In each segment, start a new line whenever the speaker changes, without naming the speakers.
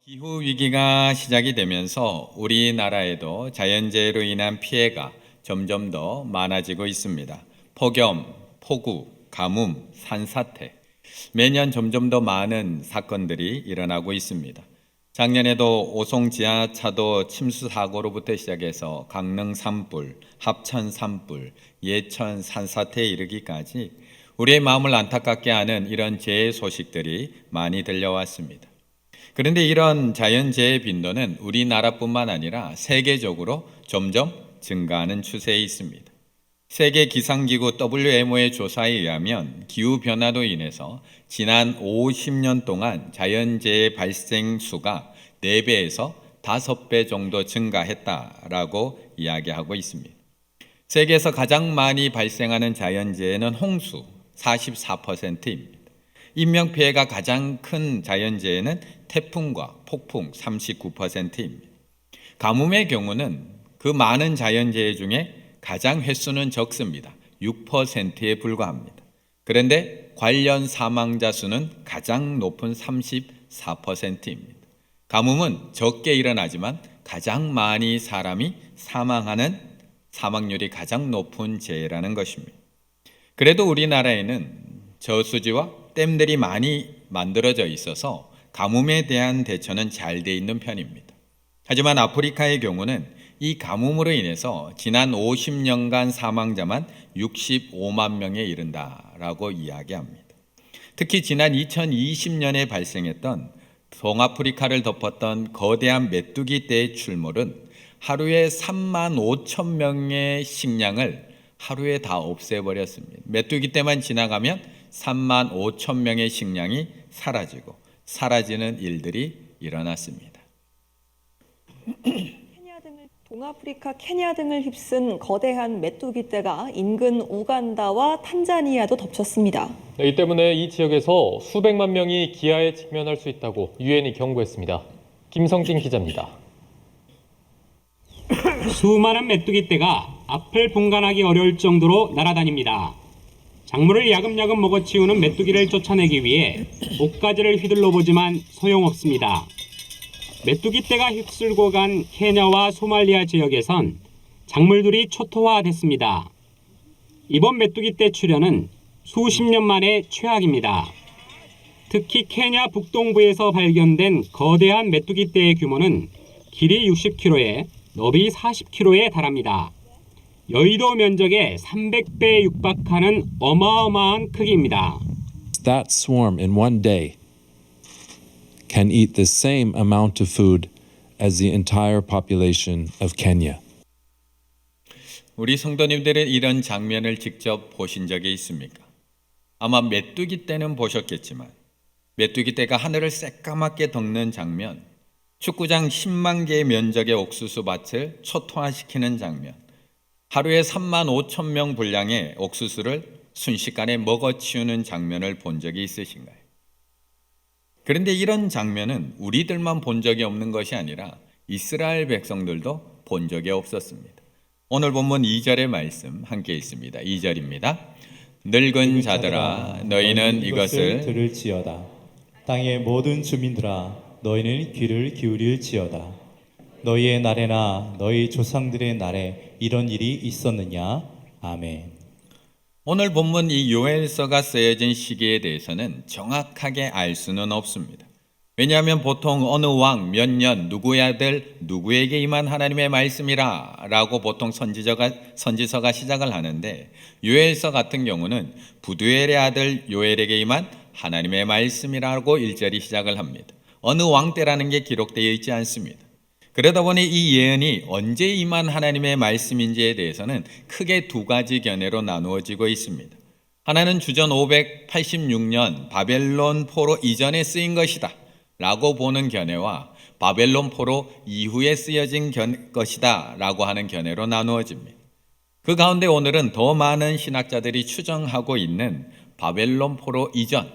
기후 위기가 시작이 되면서 우리나라에도 자연재해로 인한 피해가 점점 더 많아지고 있습니다. 폭염, 폭우, 가뭄, 산사태, 매년 점점 더 많은 사건들이 일어나고 있습니다. 작년에도 오송 지하차도 침수 사고로부터 시작해서 강릉 산불, 합천 산불, 예천 산사태에 이르기까지 우리의 마음을 안타깝게 하는 이런 재해 소식들이 많이 들려왔습니다. 그런데 이런 자연재해 빈도는 우리나라뿐만 아니라 세계적으로 점점 증가하는 추세에 있습니다. 세계 기상기구 WMO의 조사에 의하면 기후변화로 인해서 지난 50년 동안 자연재해 발생 수가 4배에서 5배 정도 증가했다라고 이야기하고 있습니다. 세계에서 가장 많이 발생하는 자연재해는 홍수 44%입니다. 인명피해가 가장 큰 자연재해는 태풍과 폭풍 39%입니다. 가뭄의 경우는 그 많은 자연재해 중에 가장 횟수는 적습니다. 6%에 불과합니다. 그런데 관련 사망자 수는 가장 높은 34%입니다. 가뭄은 적게 일어나지만 가장 많이 사람이 사망하는 사망률이 가장 높은 재해라는 것입니다. 그래도 우리나라에는 저수지와 댐들이 많이 만들어져 있어서 가뭄에 대한 대처는 잘 돼 있는 편입니다. 하지만 아프리카의 경우는 이 가뭄으로 인해서 지난 50년간 사망자만 65만 명에 이른다라고 이야기합니다. 특히 지난 2020년에 발생했던 동아프리카를 덮었던 거대한 메뚜기 떼의 출몰은 하루에 3만 5천 명의 식량을 하루에 다 없애버렸습니다. 메뚜기 떼만 지나가면 3만 5천 명의 식량이 사라지는 일들이 일어났습니다.
동아프리카 케냐 등을 휩쓴 거대한 메뚜기 떼가 인근 우간다와 탄자니아도 덮쳤습니다.
이 때문에 이 지역에서 수백만 명이 기아에 직면할 수 있다고 유엔이 경고했습니다. 김성진 기자입니다.
수많은 메뚜기 떼가 앞을 분간하기 어려울 정도로 날아다닙니다. 작물을 야금야금 먹어치우는 메뚜기를 쫓아내기 위해 목가지를 휘둘러 보지만 소용없습니다. 메뚜기 떼가 휩쓸고 간 케냐와 소말리아 지역에선 작물들이 초토화됐습니다. 이번 메뚜기 떼 출현은 수십 년 만에 최악입니다. 특히 케냐 북동부에서 발견된 거대한 메뚜기 떼의 규모는 길이 60km에 너비 40km에 달합니다. 여의도 면적의 300배에 육박하는 어마어마한 크기입니다.
That swarm in one day can eat the same amount of food as the entire population of Kenya.
우리 성도님들은 이런 장면을 직접 보신 적이 있습니까? 아마 메뚜기 떼는 보셨겠지만 메뚜기 떼가 하늘을 새까맣게 덮는 장면, 축구장 10만 개의 면적의 옥수수 밭을 초토화시키는 장면, 하루에 3만 5천 명 분량의 옥수수를 순식간에 먹어치우는 장면을 본 적이 있으신가요? 그런데 이런 장면은 우리들만 본 적이 없는 것이 아니라 이스라엘 백성들도 본 적이 없었습니다. 오늘 본문 2절의 말씀 함께 있습니다. 2절입니다. 늙은 자들아 너희는 이것을
들을지어다. 땅의 모든 주민들아 너희는 귀를 기울일지어다. 너희의 날에나 너희 조상들의 날에 이런 일이 있었느냐? 아멘.
오늘 본문 이 요엘서가 쓰여진 시기에 대해서는 정확하게 알 수는 없습니다. 왜냐하면 보통 어느 왕 몇 년 누구의 아들 누구에게 임한 하나님의 말씀이라 라고 보통 선지서가 시작을 하는데 요엘서 같은 경우는 부두엘의 아들 요엘에게 임한 하나님의 말씀이라고 1절이 시작을 합니다. 어느 왕 때라는 게 기록되어 있지 않습니다. 그러다 보니 이 예언이 언제 임한 하나님의 말씀인지에 대해서는 크게 두 가지 견해로 나누어지고 있습니다. 하나는 주전 586년 바벨론 포로 이전에 쓰인 것이다 라고 보는 견해와 바벨론 포로 이후에 쓰여진 것이다 라고 하는 견해로 나누어집니다. 그 가운데 오늘은 더 많은 신학자들이 추정하고 있는 바벨론 포로 이전,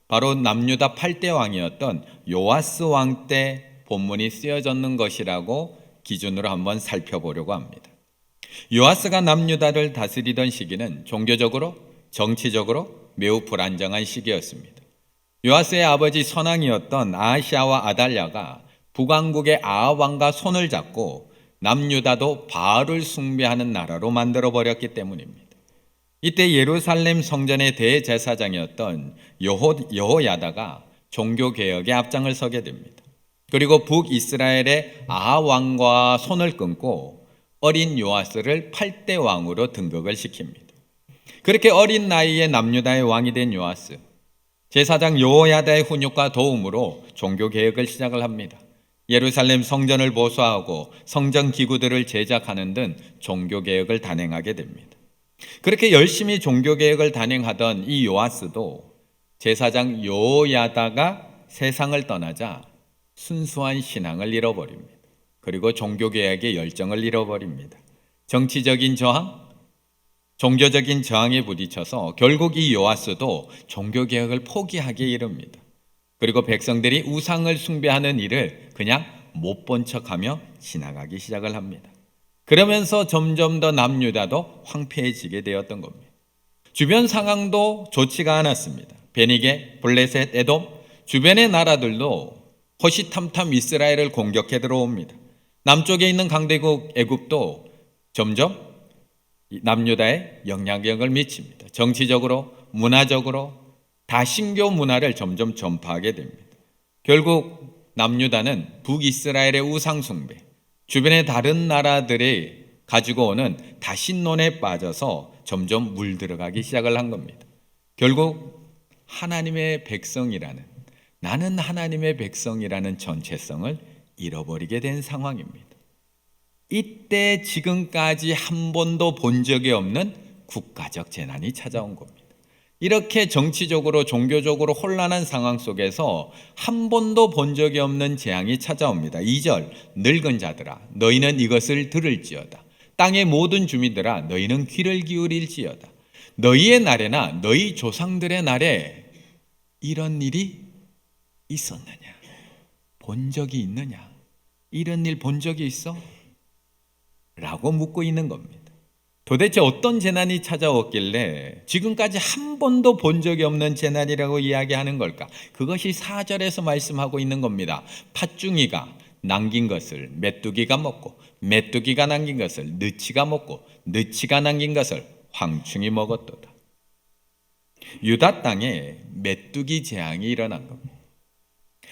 바로 남유다 8대 왕이었던 요아스 왕 때 본문이 쓰여졌는 것이라고 기준으로 한번 살펴보려고 합니다. 요아스가 남유다를 다스리던 시기는 종교적으로, 정치적으로 매우 불안정한 시기였습니다. 요아스의 아버지 선왕이었던 아하시아와 아달랴가 북왕국의 아합 왕과 손을 잡고 남유다도 바알을 숭배하는 나라로 만들어 버렸기 때문입니다. 이때 예루살렘 성전의 대제사장이었던 여호야다가 종교개혁의 앞장을 서게 됩니다. 그리고 북이스라엘의 아합 왕과 손을 끊고 어린 요아스를 8대 왕으로 등극을 시킵니다. 그렇게 어린 나이에 남유다의 왕이 된 요아스, 제사장 여호야다의 훈육과 도움으로 종교개혁을 시작을 합니다. 예루살렘 성전을 보수하고 성전 기구들을 제작하는 등 종교개혁을 단행하게 됩니다. 그렇게 열심히 종교개혁을 단행하던 이 요아스도 제사장 여호야다가 세상을 떠나자 순수한 신앙을 잃어버립니다. 그리고 종교개혁의 열정을 잃어버립니다. 정치적인 저항, 종교적인 저항에 부딪혀서 결국 이 요아스도 종교개혁을 포기하게 이릅니다. 그리고 백성들이 우상을 숭배하는 일을 그냥 못 본 척하며 지나가기 시작을 합니다. 그러면서 점점 더 남유다도 황폐해지게 되었던 겁니다. 주변 상황도 좋지가 않았습니다. 베니게, 블레셋, 에돔, 주변의 나라들도 호시탐탐 이스라엘을 공격해 들어옵니다. 남쪽에 있는 강대국 애굽도 점점 남유다에 영향력을 미칩니다. 정치적으로, 문화적으로 다신교 문화를 점점 전파하게 됩니다. 결국 남유다는 북이스라엘의 우상 숭배, 주변의 다른 나라들이 가지고 오는 다신론에 빠져서 점점 물들어가기 시작을 한 겁니다. 결국 하나님의 백성이라는, 나는 하나님의 백성이라는 전체성을 잃어버리게 된 상황입니다. 이때 지금까지 한 번도 본 적이 없는 국가적 재난이 찾아온 겁니다. 이렇게 정치적으로 종교적으로 혼란한 상황 속에서 한 번도 본 적이 없는 재앙이 찾아옵니다. 2절, 늙은 자들아 너희는 이것을 들을지어다. 땅의 모든 주민들아 너희는 귀를 기울일지어다. 너희의 날에나 너희 조상들의 날에 이런 일이 있었느냐? 본 적이 있느냐? 이런 일 본 적이 있어? 라고 묻고 있는 겁니다. 도대체 어떤 재난이 찾아왔길래 지금까지 한 번도 본 적이 없는 재난이라고 이야기하는 걸까? 그것이 4절에서 말씀하고 있는 겁니다. 팥중이가 남긴 것을 메뚜기가 먹고 메뚜기가 남긴 것을 느치가 먹고 느치가 남긴 것을 황충이 먹었도다. 유다 땅에 메뚜기 재앙이 일어난 겁니다.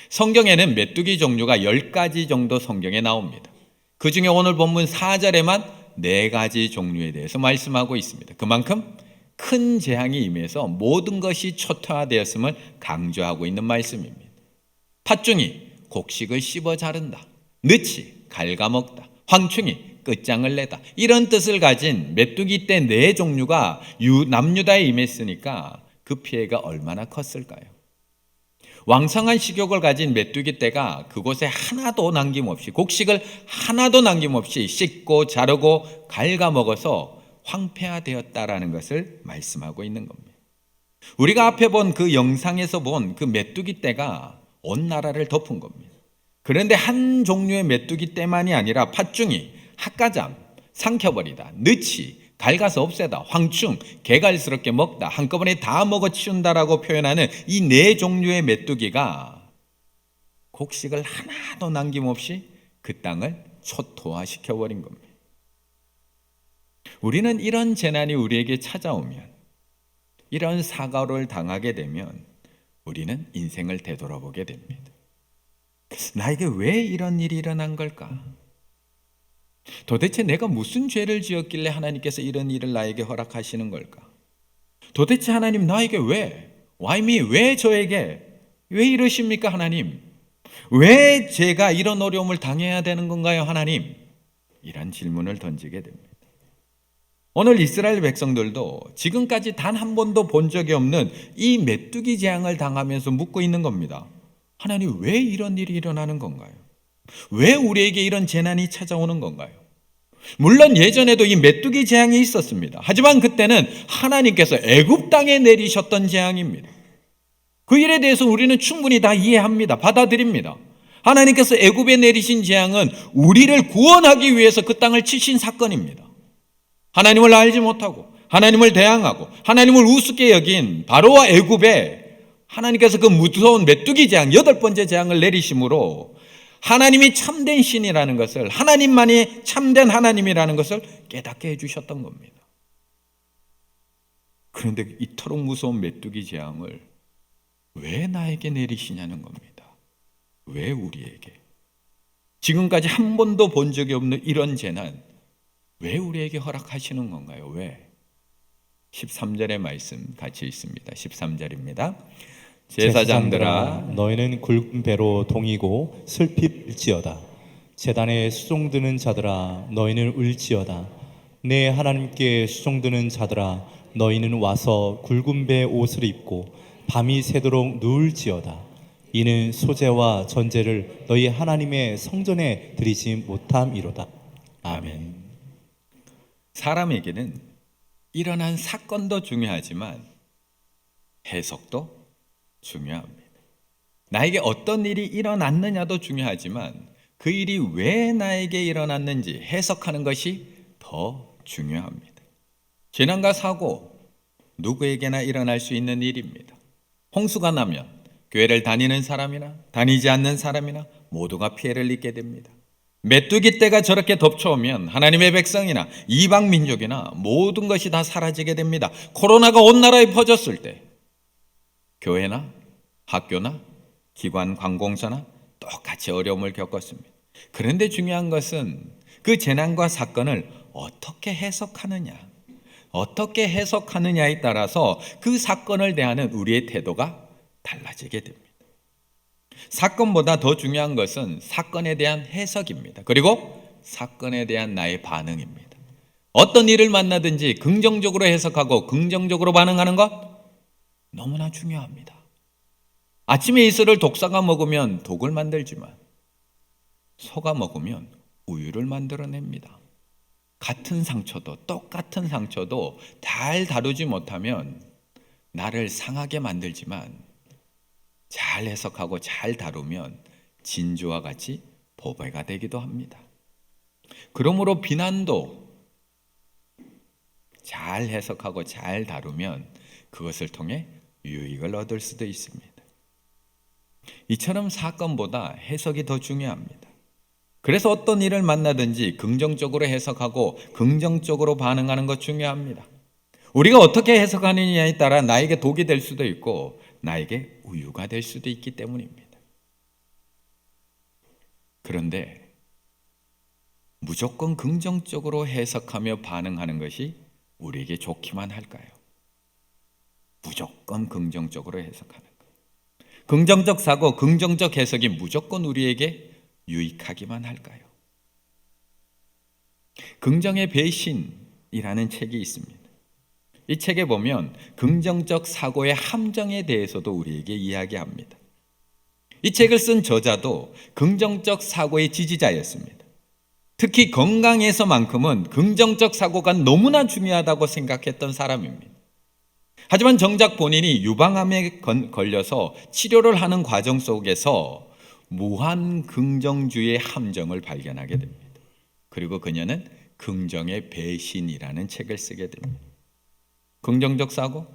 성경에는 메뚜기 종류가 10가지 정도 성경에 나옵니다. 그 중에 오늘 본문 4절에만 4가지 종류에 대해서 말씀하고 있습니다. 그만큼 큰 재앙이 임해서 모든 것이 초토화되었음을 강조하고 있는 말씀입니다. 팥중이 곡식을 씹어 자른다. 느치 갉아먹다. 황충이 끝장을 내다. 이런 뜻을 가진 메뚜기 떼 4종류가 남유다에 임했으니까 그 피해가 얼마나 컸을까요? 왕성한 식욕을 가진 메뚜기 떼가 그곳에 하나도 남김없이, 곡식을 하나도 남김없이 씻고 자르고 갉아먹어서 황폐화되었다라는 것을 말씀하고 있는 겁니다. 우리가 앞에 본 그 영상에서 본 그 메뚜기 떼가 온 나라를 덮은 겁니다. 그런데 한 종류의 메뚜기 떼만이 아니라 팥중이, 핫가잠, 삼켜버리다, 느치, 갉아서 없애다, 황충, 개갈스럽게 먹다, 한꺼번에 다 먹어치운다라고 표현하는 이 4종류의 메뚜기가 곡식을 하나도 남김없이 그 땅을 초토화시켜버린 겁니다. 우리는 이런 재난이 우리에게 찾아오면, 이런 사고를 당하게 되면 우리는 인생을 되돌아보게 됩니다. 나에게 왜 이런 일이 일어난 걸까? 도대체 내가 무슨 죄를 지었길래 하나님께서 이런 일을 나에게 허락하시는 걸까? 도대체 하나님 나에게 왜? Why me? 왜 저에게? 왜 이러십니까 하나님? 왜 제가 이런 어려움을 당해야 되는 건가요 하나님? 이런 질문을 던지게 됩니다. 오늘 이스라엘 백성들도 지금까지 단 한 번도 본 적이 없는 이 메뚜기 재앙을 당하면서 묻고 있는 겁니다. 하나님 왜 이런 일이 일어나는 건가요? 왜 우리에게 이런 재난이 찾아오는 건가요? 물론 예전에도 이 메뚜기 재앙이 있었습니다. 하지만 그때는 하나님께서 애굽 땅에 내리셨던 재앙입니다. 그 일에 대해서 우리는 충분히 다 이해합니다. 받아들입니다. 하나님께서 애굽에 내리신 재앙은 우리를 구원하기 위해서 그 땅을 치신 사건입니다. 하나님을 알지 못하고 하나님을 대항하고 하나님을 우습게 여긴 바로와 애굽에 하나님께서 그 무서운 메뚜기 재앙, 8번째 재앙을 내리심으로 하나님이 참된 신이라는 것을, 하나님만이 참된 하나님이라는 것을 깨닫게 해주셨던 겁니다. 그런데 이토록 무서운 메뚜기 재앙을 왜 나에게 내리시냐는 겁니다. 왜 우리에게? 지금까지 한 번도 본 적이 없는 이런 재난 왜 우리에게 허락하시는 건가요? 왜? 13절의 말씀 같이 있습니다. 13절입니다. 제사장들아,
너희는 굵은 배로 동이고 슬피 울지어다. 제단에 수종드는 자들아, 너희는 울지어다. 내 하나님께 수종드는 자들아, 너희는 와서 굵은 배 옷을 입고 밤이 새도록 누울지어다. 이는 소제와 전제를 너희 하나님의 성전에 드리지 못함이로다. 아멘.
사람에게는 일어난 사건도 중요하지만 해석도 중요합니다. 나에게 어떤 일이 일어났느냐도 중요하지만 그 일이 왜 나에게 일어났는지 해석하는 것이 더 중요합니다. 재난과 사고, 누구에게나 일어날 수 있는 일입니다. 홍수가 나면 교회를 다니는 사람이나 다니지 않는 사람이나 모두가 피해를 입게 됩니다. 메뚜기 떼가 저렇게 덮쳐오면 하나님의 백성이나 이방 민족이나 모든 것이 다 사라지게 됩니다. 코로나가 온 나라에 퍼졌을 때 교회나 학교나 기관 관공서나 똑같이 어려움을 겪었습니다. 그런데 중요한 것은 그 재난과 사건을 어떻게 해석하느냐, 어떻게 해석하느냐에 따라서 그 사건을 대하는 우리의 태도가 달라지게 됩니다. 사건보다 더 중요한 것은 사건에 대한 해석입니다. 그리고 사건에 대한 나의 반응입니다. 어떤 일을 만나든지 긍정적으로 해석하고 긍정적으로 반응하는 것 너무나 중요합니다. 아침에 이슬을 독사가 먹으면 독을 만들지만 소가 먹으면 우유를 만들어냅니다. 같은 상처도, 똑같은 상처도 잘 다루지 못하면 나를 상하게 만들지만 잘 해석하고 잘 다루면 진주와 같이 보배가 되기도 합니다. 그러므로 비난도 잘 해석하고 잘 다루면 그것을 통해 유익을 얻을 수도 있습니다. 이처럼 사건보다 해석이 더 중요합니다. 그래서 어떤 일을 만나든지 긍정적으로 해석하고 긍정적으로 반응하는 것 중요합니다. 우리가 어떻게 해석하느냐에 따라 나에게 독이 될 수도 있고 나에게 우유가 될 수도 있기 때문입니다. 그런데 무조건 긍정적으로 해석하며 반응하는 것이 우리에게 좋기만 할까요? 무조건 긍정적으로 해석하는 것. 긍정적 사고, 긍정적 해석이 무조건 우리에게 유익하기만 할까요? 긍정의 배신이라는 책이 있습니다. 이 책에 보면 긍정적 사고의 함정에 대해서도 우리에게 이야기합니다. 이 책을 쓴 저자도 긍정적 사고의 지지자였습니다. 특히 건강에서만큼은 긍정적 사고가 너무나 중요하다고 생각했던 사람입니다. 하지만 정작 본인이 유방암에 걸려서 치료를 하는 과정 속에서 무한 긍정주의의 함정을 발견하게 됩니다. 그리고 그녀는 긍정의 배신이라는 책을 쓰게 됩니다. 긍정적 사고,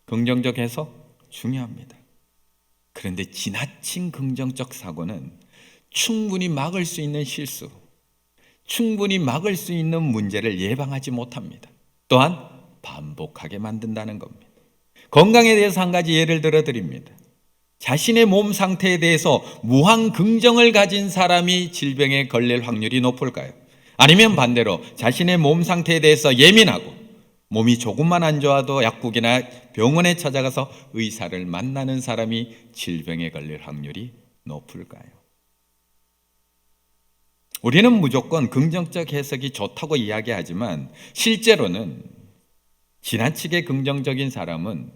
긍정적 해석 중요합니다. 그런데 지나친 긍정적 사고는 충분히 막을 수 있는 실수, 충분히 막을 수 있는 문제를 예방하지 못합니다. 또한 반복하게 만든다는 겁니다. 건강에 대해서 한 가지 예를 들어 드립니다. 자신의 몸 상태에 대해서 무한 긍정을 가진 사람이 질병에 걸릴 확률이 높을까요? 아니면 반대로 자신의 몸 상태에 대해서 예민하고 몸이 조금만 안 좋아도 약국이나 병원에 찾아가서 의사를 만나는 사람이 질병에 걸릴 확률이 높을까요? 우리는 무조건 긍정적 해석이 좋다고 이야기하지만 실제로는 지나치게 긍정적인 사람은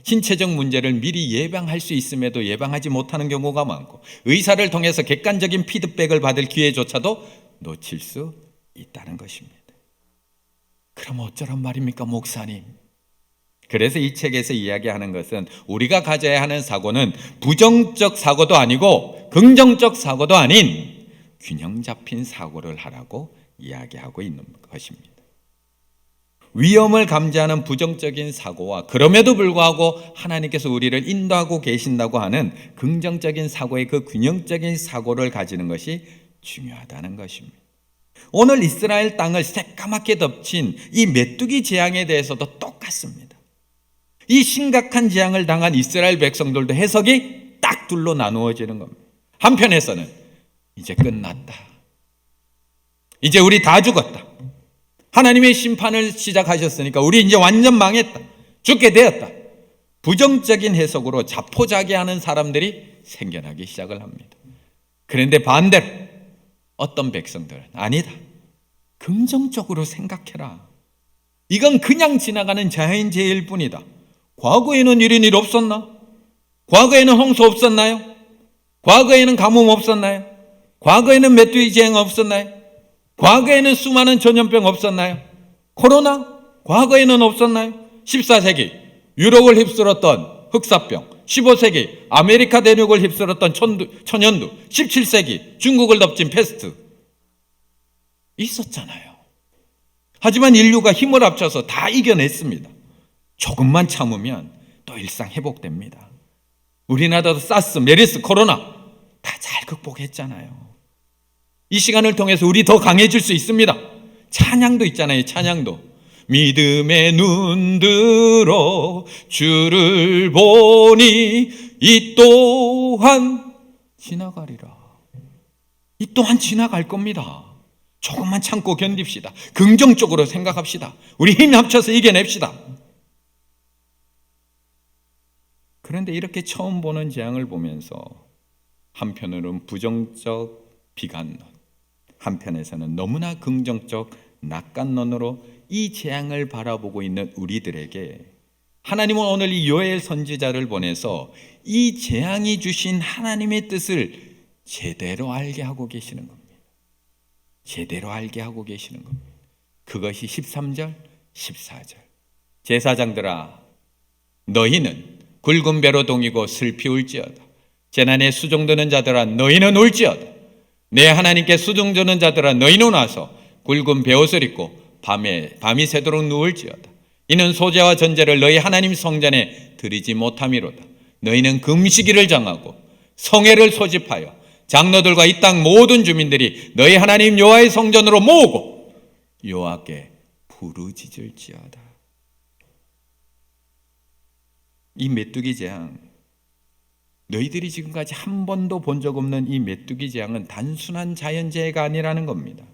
신체적 문제를 미리 예방할 수 있음에도 예방하지 못하는 경우가 많고 의사를 통해서 객관적인 피드백을 받을 기회조차도 놓칠 수 있다는 것입니다. 그럼 어쩌란 말입니까, 목사님? 그래서 이 책에서 이야기하는 것은 우리가 가져야 하는 사고는 부정적 사고도 아니고 긍정적 사고도 아닌 균형 잡힌 사고를 하라고 이야기하고 있는 것입니다. 위험을 감지하는 부정적인 사고와 그럼에도 불구하고 하나님께서 우리를 인도하고 계신다고 하는 긍정적인 사고의 그 균형적인 사고를 가지는 것이 중요하다는 것입니다. 오늘 이스라엘 땅을 새까맣게 덮친 이 메뚜기 재앙에 대해서도 똑같습니다. 이 심각한 재앙을 당한 이스라엘 백성들도 해석이 딱 둘로 나누어지는 겁니다. 한편에서는 이제 끝났다. 이제 우리 다 죽었다. 하나님의 심판을 시작하셨으니까 우리 이제 완전 망했다. 죽게 되었다. 부정적인 해석으로 자포자기하는 사람들이 생겨나기 시작을 합니다. 그런데 반대로 어떤 백성들은 아니다. 긍정적으로 생각해라. 이건 그냥 지나가는 자연재해일 뿐이다. 과거에는 이런 일 없었나? 과거에는 홍수 없었나요? 과거에는 가뭄 없었나요? 과거에는 메뚜기 재앙 없었나요? 과거에는 수많은 전염병 없었나요? 코로나? 과거에는 없었나요? 14세기 유럽을 휩쓸었던 흑사병, 15세기 아메리카 대륙을 휩쓸었던 천연두, 17세기 중국을 덮친 패스트 있었잖아요. 하지만 인류가 힘을 합쳐서 다 이겨냈습니다. 조금만 참으면 또 일상 회복됩니다. 우리나라도 사스, 메르스, 코로나 다 잘 극복했잖아요. 이 시간을 통해서 우리 더 강해질 수 있습니다. 찬양도 있잖아요. 찬양도. 믿음의 눈 들어 주를 보니 이 또한 지나가리라. 이 또한 지나갈 겁니다. 조금만 참고 견딥시다. 긍정적으로 생각합시다. 우리 힘 합쳐서 이겨냅시다. 그런데 이렇게 처음 보는 재앙을 보면서 한편으로는 부정적 비관론, 한편에서는 너무나 긍정적 낙관론으로 이 재앙을 바라보고 있는 우리들에게 하나님은 오늘 이 요엘 선지자를 보내서 이 재앙이 주신 하나님의 뜻을 제대로 알게 하고 계시는 겁니다. 제대로 알게 하고 계시는 겁니다. 그것이 13절, 14절. 제사장들아, 너희는 굵은 배로 동이고 슬피 울지어다. 재난에 수종드는 자들아, 너희는 울지어다. 내 하나님께 수종드는 자들아, 너희는 와서 굵은 베옷을 입고 밤이 새도록 누울지어다. 이는 소재와 전제를 너희 하나님 성전에 드리지 못함이로다. 너희는 금식일을 정하고 성회를 소집하여 장로들과 이 땅 모든 주민들이 너희 하나님 여호와의 성전으로 모으고 여호와께 부르짖을지어다. 이 메뚜기 재앙, 너희들이 지금까지 한 번도 본 적 없는 이 메뚜기 재앙은 단순한 자연재해가 아니라는 겁니다.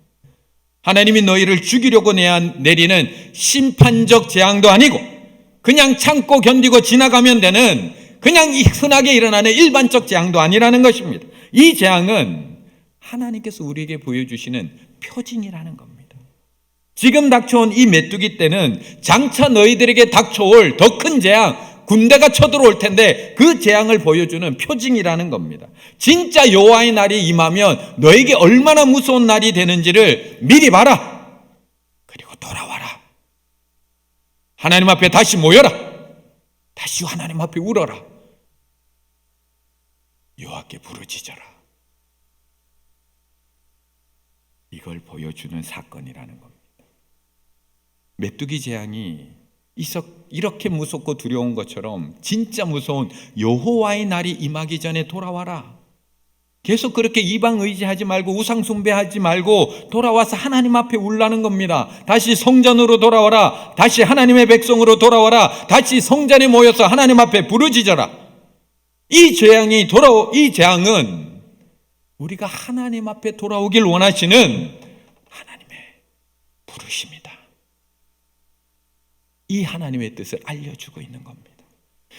하나님이 너희를 죽이려고 내리는 심판적 재앙도 아니고 그냥 참고 견디고 지나가면 되는 그냥 흔하게 일어나는 일반적 재앙도 아니라는 것입니다. 이 재앙은 하나님께서 우리에게 보여주시는 표징이라는 겁니다. 지금 닥쳐온 이 메뚜기 때는 장차 너희들에게 닥쳐올 더 큰 재앙, 군대가 쳐들어올 텐데 그 재앙을 보여주는 표징이라는 겁니다. 진짜 여호와의 날이 임하면 너에게 얼마나 무서운 날이 되는지를 미리 봐라. 그리고 돌아와라. 하나님 앞에 다시 모여라. 다시 하나님 앞에 울어라. 여호와께 부르짖어라. 이걸 보여주는 사건이라는 겁니다. 메뚜기 재앙이 이렇게 무섭고 두려운 것처럼 진짜 무서운 여호와의 날이 임하기 전에 돌아와라. 계속 그렇게 이방 의지하지 말고 우상 숭배하지 말고 돌아와서 하나님 앞에 울라는 겁니다. 다시 성전으로 돌아와라. 다시 하나님의 백성으로 돌아와라. 다시 성전에 모여서 하나님 앞에 부르짖어라. 이 재앙은 우리가 하나님 앞에 돌아오길 원하시는 하나님의 부르심이다. 이 하나님의 뜻을 알려주고 있는 겁니다.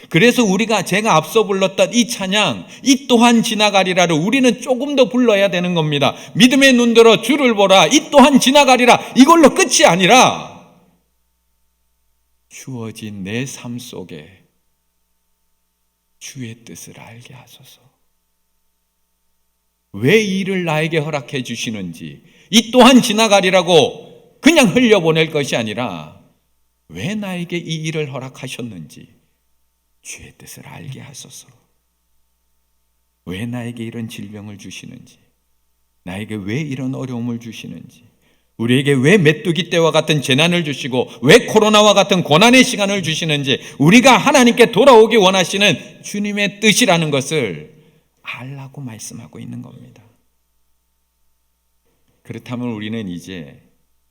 그래서 제가 앞서 불렀던 이 찬양, 이 또한 지나가리라를 우리는 조금 더 불러야 되는 겁니다. 믿음의 눈 들어 주를 보라. 이 또한 지나가리라. 이걸로 끝이 아니라 주어진 내 삶 속에 주의 뜻을 알게 하소서. 왜 이 일을 나에게 허락해 주시는지, 이 또한 지나가리라고 그냥 흘려보낼 것이 아니라 왜 나에게 이 일을 허락하셨는지 주의 뜻을 알게 하소서. 왜 나에게 이런 질병을 주시는지, 나에게 왜 이런 어려움을 주시는지, 우리에게 왜 메뚜기 때와 같은 재난을 주시고 왜 코로나와 같은 고난의 시간을 주시는지, 우리가 하나님께 돌아오기 원하시는 주님의 뜻이라는 것을 알라고 말씀하고 있는 겁니다. 그렇다면 우리는 이제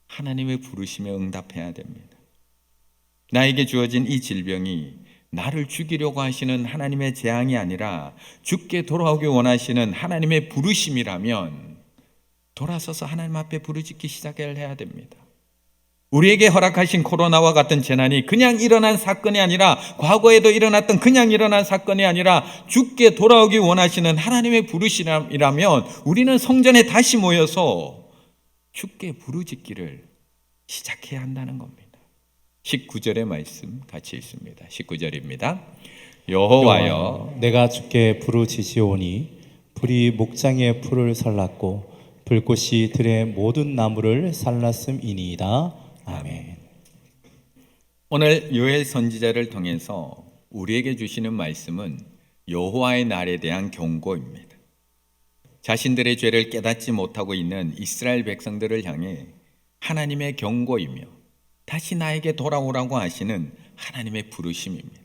하나님의 부르심에 응답해야 됩니다. 나에게 주어진 이 질병이 나를 죽이려고 하시는 하나님의 재앙이 아니라 죽게 돌아오기 원하시는 하나님의 부르심이라면 돌아서서 하나님 앞에 부르짖기 시작을 해야 됩니다. 우리에게 허락하신 코로나와 같은 재난이 그냥 일어난 사건이 아니라, 과거에도 일어났던 그냥 일어난 사건이 아니라 죽게 돌아오기 원하시는 하나님의 부르심이라면 우리는 성전에 다시 모여서 죽게 부르짖기를 시작해야 한다는 겁니다. 19절의 말씀 같이 읽습니다. 19절입니다. 여호와여,
내가 주께 부르짖으오니 불이 목장의 풀을 살랐고 불꽃이 들의 모든 나무를 살랐음이니이다. 아멘.
오늘 요엘 선지자를 통해서 우리에게 주시는 말씀은 여호와의 날에 대한 경고입니다. 자신들의 죄를 깨닫지 못하고 있는 이스라엘 백성들을 향해 하나님의 경고이며 다시 나에게 돌아오라고 하시는 하나님의 부르심입니다.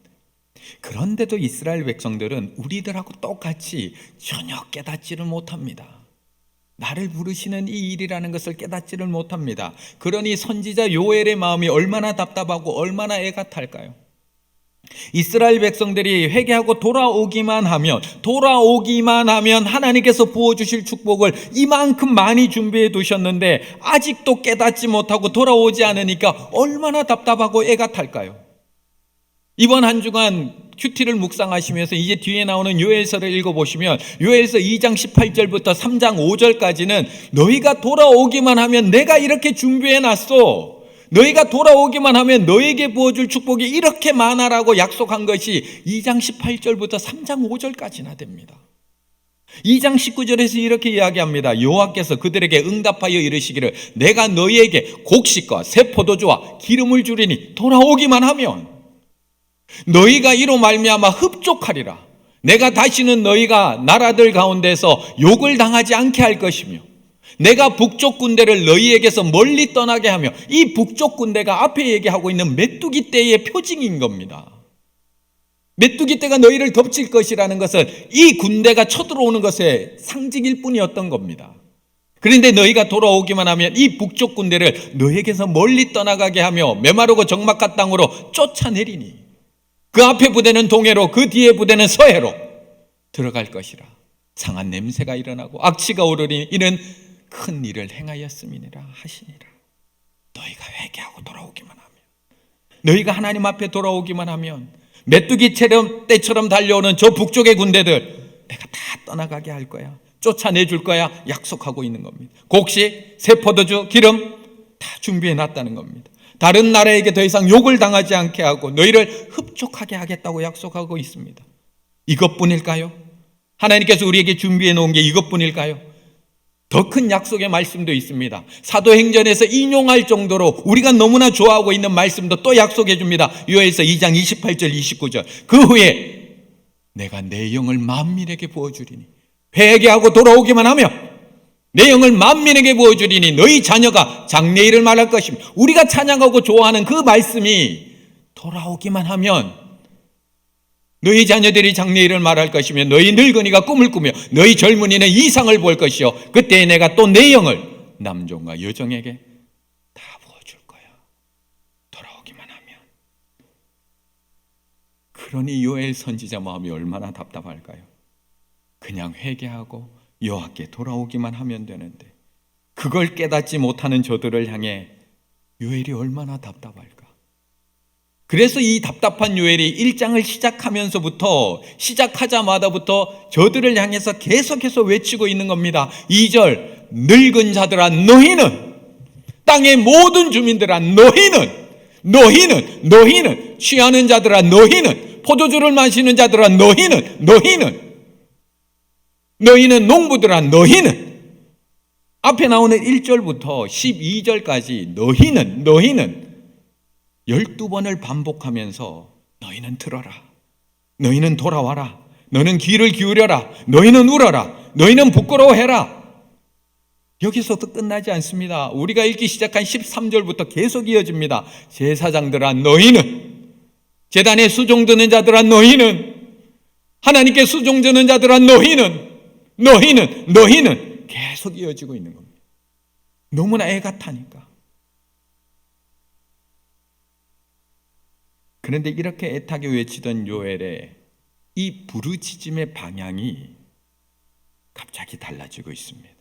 그런데도 이스라엘 백성들은 우리들하고 똑같이 전혀 깨닫지를 못합니다. 나를 부르시는 이 일이라는 것을 깨닫지를 못합니다. 그러니 선지자 요엘의 마음이 얼마나 답답하고 얼마나 애가 탈까요? 이스라엘 백성들이 회개하고 돌아오기만 하면 하나님께서 부어주실 축복을 이만큼 많이 준비해 두셨는데 아직도 깨닫지 못하고 돌아오지 않으니까 얼마나 답답하고 애가 탈까요? 이번 한 주간 큐티를 묵상하시면서 이제 뒤에 나오는 요엘서를 읽어보시면 요엘서 2장 18절부터 3장 5절까지는 너희가 돌아오기만 하면 내가 이렇게 준비해놨어, 너희가 돌아오기만 하면 너에게 부어줄 축복이 이렇게 많아라고 약속한 것이 2장 18절부터 3장 5절까지나 됩니다. 2장 19절에서 이렇게 이야기합니다. 여호와께서 그들에게 응답하여 이르시기를 내가 너희에게 곡식과 새 포도주와 기름을 주리니 돌아오기만 하면 너희가 이로 말미암아 흡족하리라. 내가 다시는 너희가 나라들 가운데서 욕을 당하지 않게 할 것이며 내가 북쪽 군대를 너희에게서 멀리 떠나게 하며, 이 북쪽 군대가 앞에 얘기하고 있는 메뚜기 떼의 표징인 겁니다. 메뚜기 떼가 너희를 덮칠 것이라는 것은 이 군대가 쳐들어오는 것의 상징일 뿐이었던 겁니다. 그런데 너희가 돌아오기만 하면 이 북쪽 군대를 너희에게서 멀리 떠나가게 하며 메마르고 적막한 땅으로 쫓아내리니 그 앞에 부대는 동해로 그 뒤에 부대는 서해로 들어갈 것이라. 상한 냄새가 일어나고 악취가 오르니 이는 큰 일을 행하였음이니라 하시니라. 너희가 회개하고 돌아오기만 하면, 너희가 하나님 앞에 돌아오기만 하면 메뚜기 떼처럼 달려오는 저 북쪽의 군대들 내가 다 떠나가게 할 거야, 쫓아내줄 거야 약속하고 있는 겁니다. 곡식, 새 포도주, 기름 다 준비해 놨다는 겁니다. 다른 나라에게 더 이상 욕을 당하지 않게 하고 너희를 흡족하게 하겠다고 약속하고 있습니다. 이것뿐일까요? 하나님께서 우리에게 준비해 놓은 게 이것뿐일까요? 더 큰 약속의 말씀도 있습니다. 사도행전에서 인용할 정도로 우리가 너무나 좋아하고 있는 말씀도 또 약속해 줍니다. 요엘서 2장 28절 29절. 그 후에 내가 내 영을 만민에게 부어주리니, 회개하고 돌아오기만 하며 내 영을 만민에게 부어주리니 너희 자녀가 장래일을 말할 것이며, 우리가 찬양하고 좋아하는 그 말씀이 돌아오기만 하면 너희 자녀들이 장래일을 말할 것이며 너희 늙은이가 꿈을 꾸며 너희 젊은이는 이상을 볼 것이요 그때 내가 또 내 영을 남종과 여종에게 다 부어줄 거야. 돌아오기만 하면. 그러니 요엘 선지자 마음이 얼마나 답답할까요? 그냥 회개하고 여호와께 돌아오기만 하면 되는데 그걸 깨닫지 못하는 저들을 향해 요엘이 얼마나 답답할까? 그래서 이 답답한 요엘이 1장을 시작하자마자부터 저들을 향해서 계속해서 외치고 있는 겁니다. 2절, 늙은 자들아 너희는, 땅의 모든 주민들아 너희는 취하는 자들아 너희는, 포도주를 마시는 자들아 너희는 농부들아 너희는, 앞에 나오는 1절부터 12절까지 너희는 12번을 반복하면서 너희는 들어라, 너희는 돌아와라, 너는 귀를 기울여라, 너희는 울어라, 너희는 부끄러워해라. 여기서도 끝나지 않습니다. 우리가 읽기 시작한 13절부터 계속 이어집니다. 제사장들아 너희는, 제단에 수종드는 자들아 너희는, 하나님께 수종드는 자들아 너희는 계속 이어지고 있는 겁니다. 너무나 애 같으니까. 그런데 이렇게 애타게 외치던 요엘의 이 부르짖음의 방향이 갑자기 달라지고 있습니다.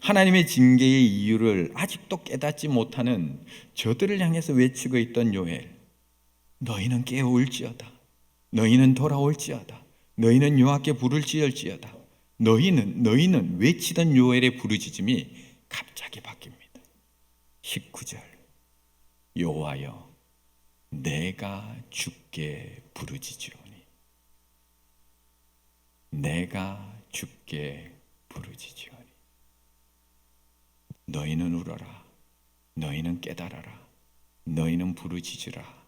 하나님의 징계의 이유를 아직도 깨닫지 못하는 저들을 향해서 외치고 있던 요엘, 너희는 깨어올지어다, 너희는 돌아올지어다, 너희는 여호와께 부를지어다. 너희는 외치던 요엘의 부르짖음이 갑자기 바뀝니다. 19절, 여호와여 내가 주께 부르짖으오니, 내가 주께 부르짖으오니. 너희는 울어라, 너희는 깨달아라, 너희는 부르짖으라.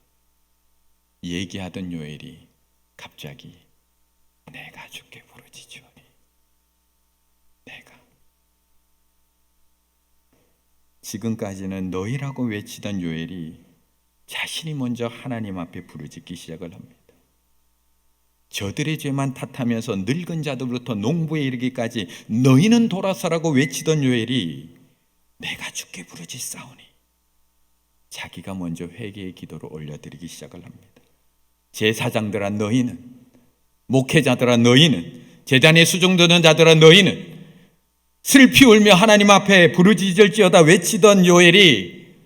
얘기하던 요엘이 갑자기 내가 주께 부르짖으오니, 내가. 지금까지는 너희라고 외치던 요엘이 자신이 먼저 하나님 앞에 부르짖기 시작을 합니다. 저들의 죄만 탓하면서 늙은 자들부터 농부에 이르기까지 너희는 돌아서라고 외치던 요엘이 내가 주께 부르짖사오니, 자기가 먼저 회개의 기도를 올려드리기 시작을 합니다. 제사장들아 너희는, 목회자들아 너희는, 제단에 수종드는 자들아 너희는, 슬피 울며 하나님 앞에 부르짖을지어다 외치던 요엘이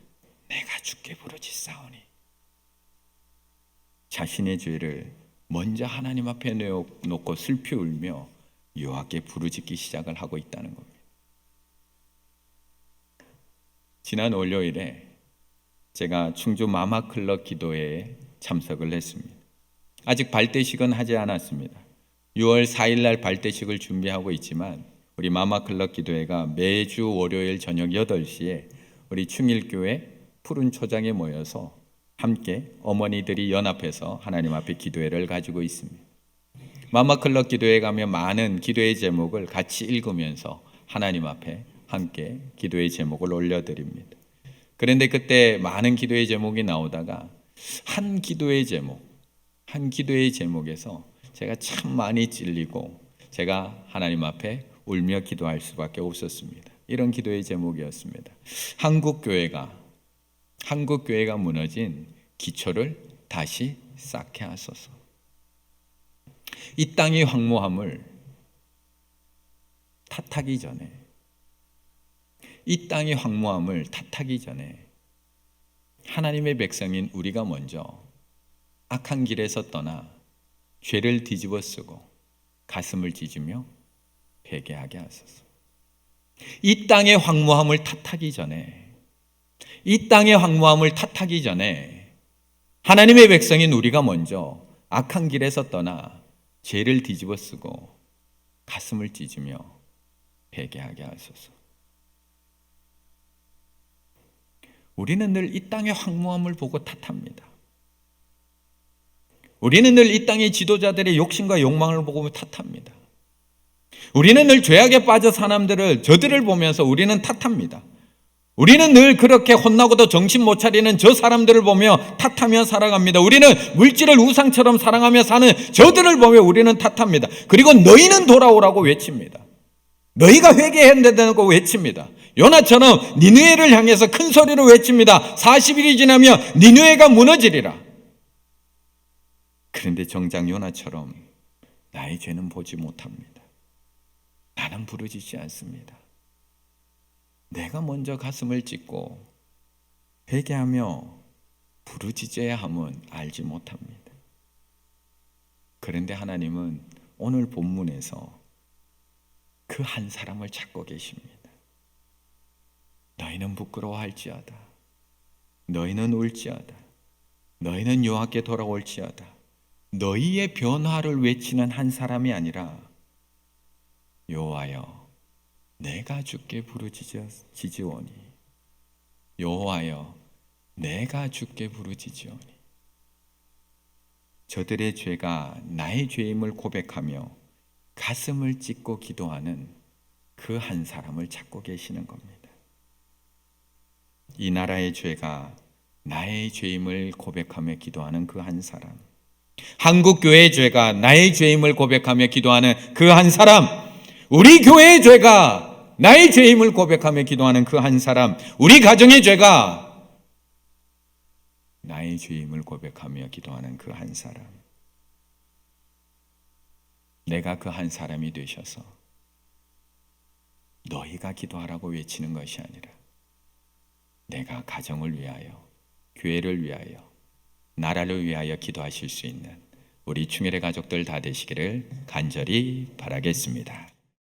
내가 주께 부르짖사오니, 자신의 죄를 먼저 하나님 앞에 내어놓고 슬피 울며 여호와께 부르짖기 시작을 하고 있다는 겁니다. 지난 월요일에 제가 충주 마마클럽 기도회에 참석을 했습니다. 아직 발대식은 하지 않았습니다. 6월 4일 날 발대식을 준비하고 있지만 우리 마마클럽 기도회가 매주 월요일 저녁 8시에 우리 충일교회 푸른 초장에 모여서 함께 어머니들이 연합해서 하나님 앞에 기도회를 가지고 있습니다. 마마클럽 기도회에 가면 많은 기도의 제목을 같이 읽으면서 하나님 앞에 함께 기도의 제목을 올려드립니다. 그런데 그때 많은 기도의 제목이 나오다가 한 기도의 제목에서 제가 참 많이 찔리고 제가 하나님 앞에 울며 기도할 수밖에 없었습니다. 이런 기도의 제목이었습니다. 한국교회가 무너진 기초를 다시 쌓게 하소서. 이 땅의 황무함을 탓하기 전에 하나님의 백성인 우리가 먼저 악한 길에서 떠나 죄를 뒤집어 쓰고 가슴을 찢으며 회개하게 하소서. 이 땅의 황무함을 탓하기 전에 하나님의 백성인 우리가 먼저 악한 길에서 떠나 죄를 뒤집어 쓰고 가슴을 찢으며 회개하게 하소서. 우리는 늘 이 땅의 황무함을 보고 탓합니다. 우리는 늘 이 땅의 지도자들의 욕심과 욕망을 보고 탓합니다. 우리는 늘 죄악에 빠져 사람들을, 저들을 보면서 우리는 탓합니다. 우리는 늘 그렇게 혼나고도 정신 못 차리는 저 사람들을 보며 탓하며 살아갑니다. 우리는 물질을 우상처럼 사랑하며 사는 저들을 보며 우리는 탓합니다. 그리고 너희는 돌아오라고 외칩니다. 너희가 회개해야 된다고 외칩니다. 요나처럼 니느웨를 향해서 큰 소리로 외칩니다. 40일이 지나면 니느웨가 무너지리라. 그런데 정작 요나처럼 나의 죄는 보지 못합니다. 나는 부르짖지 않습니다. 내가 먼저 가슴을 찢고 회개하며 부르짖어야 함은 알지 못합니다. 그런데 하나님은 오늘 본문에서 그 한 사람을 찾고 계십니다. 너희는 부끄러워할지어다. 너희는 울지어다. 너희는 여호와께 돌아올지어다. 너희의 변화를 외치는 한 사람이 아니라 여호와여 내가 주께 부르짖으오니, 여호와여 내가 주께 부르짖으오니. 저들의 죄가 나의 죄임을 고백하며 가슴을 찢고 기도하는 그 한 사람을 찾고 계시는 겁니다. 이 나라의 죄가 나의 죄임을 고백하며 기도하는 그 한 사람, 한국 교회의 죄가 나의 죄임을 고백하며 기도하는 그 한 사람, 우리 교회의 죄가 나의 죄임을 고백하며 기도하는 그 한 사람, 우리 가정의 죄가 나의 죄임을 고백하며 기도하는 그 한 사람. 내가 그 한 사람이 되셔서 너희가 기도하라고 외치는 것이 아니라 내가 가정을 위하여, 교회를 위하여, 나라를 위하여 기도하실 수 있는 우리 충혈의 가족들 다 되시기를 간절히 바라겠습니다.